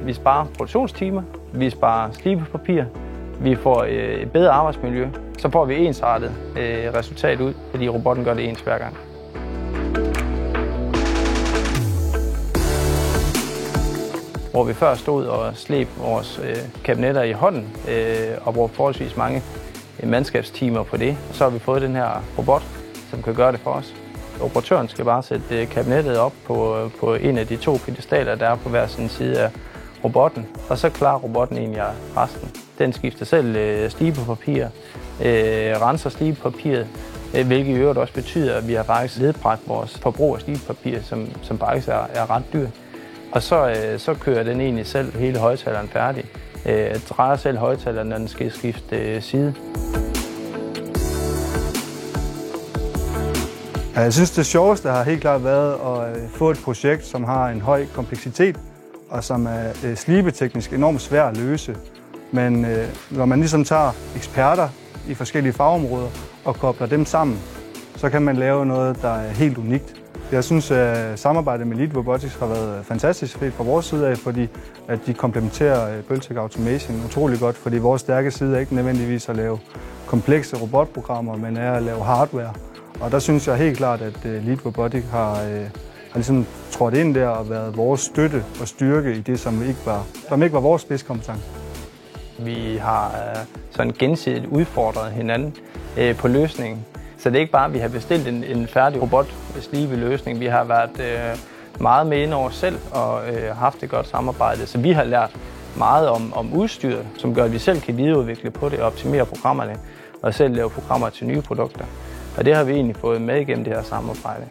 Vi sparer produktionstimer, vi sparer slibepapir, vi får et bedre arbejdsmiljø. Så får vi ensartet resultat ud, fordi robotten gør det ens hver gang. Hvor vi før stod og slæb vores kabinetter i hånden og brugte forholdsvis mange mandskabstimer på det, så har vi fået den her robot, som kan gøre det for os. Operatøren skal bare sætte kabinettet op på en af de 2 pedestaler, der er på hver sin side af robotten, og så klarer robotten egentlig resten. Den skifter selv slibepapir, renser slibepapiret, hvilket i øvrigt også betyder, at vi har faktisk nedbragt vores forbrug af slibepapir, som faktisk er ret dyrt. Og så kører den egentlig selv hele højtaleren færdig. Drejer selv højtaleren, når den skal skifte side. Jeg synes, det sjoveste har helt klart været at få et projekt, som har en høj kompleksitet, og som er slibeteknisk enormt svær at løse. Men når man ligesom tager eksperter i forskellige fagområder og kobler dem sammen, så kan man lave noget, der er helt unikt. Jeg synes, at samarbejdet med Lead Robotics har været fantastisk fedt fra vores side af, fordi at de komplementerer Bøltec Automation utrolig godt, fordi vores stærke side er ikke nødvendigvis at lave komplekse robotprogrammer, men er at lave hardware. Og der synes jeg helt klart, at Lead Robotics har ligesom trådt ind der og været vores støtte og styrke i det, som ikke var vores spidskompetence. Vi har sådan gensidigt udfordret hinanden på løsningen. Så det er ikke bare, at vi har bestilt en færdig robot-slibe-løsning. Vi har været meget med ind over selv og haft et godt samarbejde. Så vi har lært meget om udstyret, som gør, at vi selv kan videreudvikle på det og optimere programmerne og selv lave programmer til nye produkter. Og det har vi egentlig fået med igennem det her samarbejde.